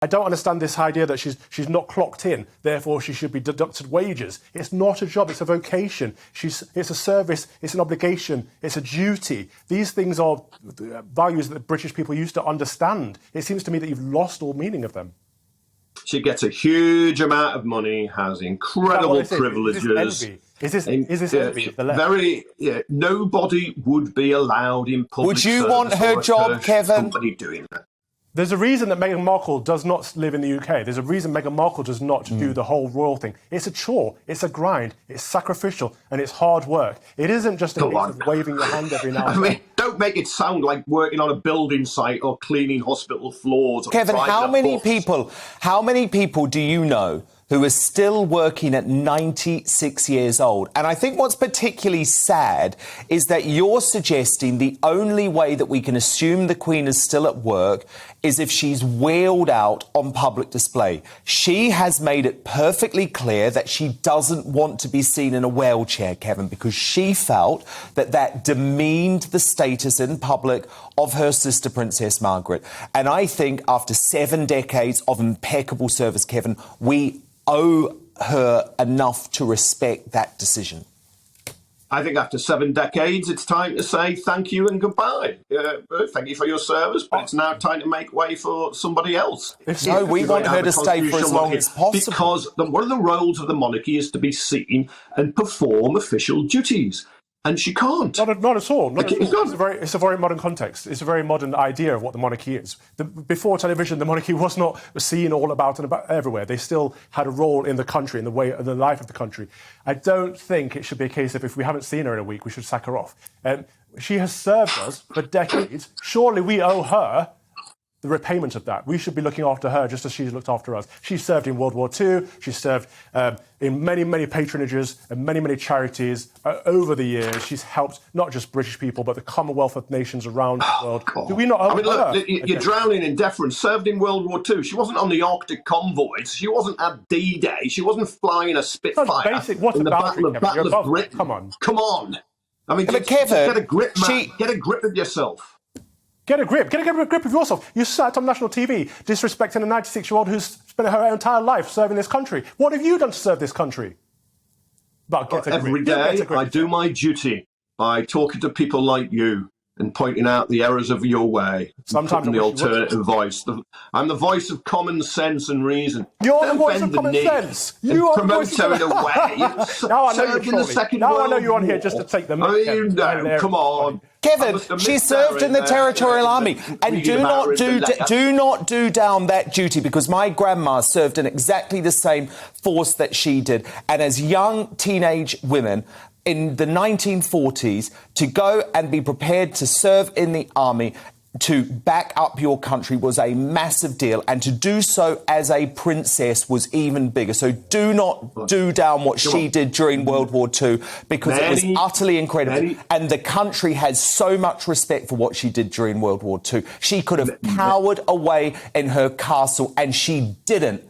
I don't understand this idea that she's not clocked in, therefore she should be deducted wages. It's not a job, it's a vocation. It's a service, it's an obligation, it's a duty. These things are values that the British people used to understand. It seems to me that you've lost all meaning of them. She gets a huge amount of money, has incredible privileges. Is this envy of the left? Nobody would be allowed in public. Would you want her job, Kevin? Doing that. There's a reason that Meghan Markle does not live in the UK. There's a reason Meghan Markle does not do the whole royal thing. It's a chore, it's a grind, it's sacrificial, and it's hard work. It isn't just a case of waving your hand every now and then. Don't make it sound like working on a building site or cleaning hospital floors. Kevin, how many people do you know who is still working at 96 years old? And I think what's particularly sad is that you're suggesting the only way that we can assume the Queen is still at work is if she's wheeled out on public display. She has made it perfectly clear that she doesn't want to be seen in a wheelchair, Kevin, because she felt that that demeaned the status in public of her sister, Princess Margaret. And I think after 7 decades of impeccable service, Kevin, we owe her enough to respect that decision. I think after 7 decades, it's time to say thank you and goodbye. Thank you for your service, but it's now time to make way for somebody else. No, we want her to stay for as long as possible. Because one of the roles of the monarchy is to be seen and perform official duties. And she can't. Not at all. It's a very modern context. It's a very modern idea of what the monarchy is. Before television, the monarchy was not seen all about and about everywhere. They still had a role in the country, in the life of the country. I don't think it should be a case of if we haven't seen her in a week, we should sack her off. She has served us for decades. Surely we owe her the repayment of that. We should be looking after her just as she's looked after us. She served in World War II. She served in many, many patronages and many, many charities over the years. She's helped not just British people, but the Commonwealth of nations around the world. God. Do we not owe her? Look, you're drowning in deference. Served in World War II. She wasn't on the Arctic convoys. She wasn't at D-Day. She wasn't flying a Spitfire in the Battle of Britain. Come on. Come on. I mean, but Kevin, get a grip, man. Get a grip of yourself. Get a grip of yourself. You sat on national TV disrespecting a 96-year-old who's spent her entire life serving this country. What have you done to serve this country? Every day I do my duty by talking to people like you and pointing out the errors of your way. Sometimes the alternative voice. I'm the voice of common sense and reason. You're the voice of common sense. You are promote her in a way. Now I know you're trolling. Now I know you're on here just to take the mick. Come on. Kevin, she served in the Territorial Army, and do not do down that duty, because my grandma served in exactly the same force that she did. And as young teenage women in the 1940s, to go and be prepared to serve in the army, to back up your country, was a massive deal, and to do so as a princess was even bigger. So do not do down what she did during World War II, because it was utterly incredible. And the country has so much respect for what she did during World War II. She could have cowered away in her castle, and she didn't.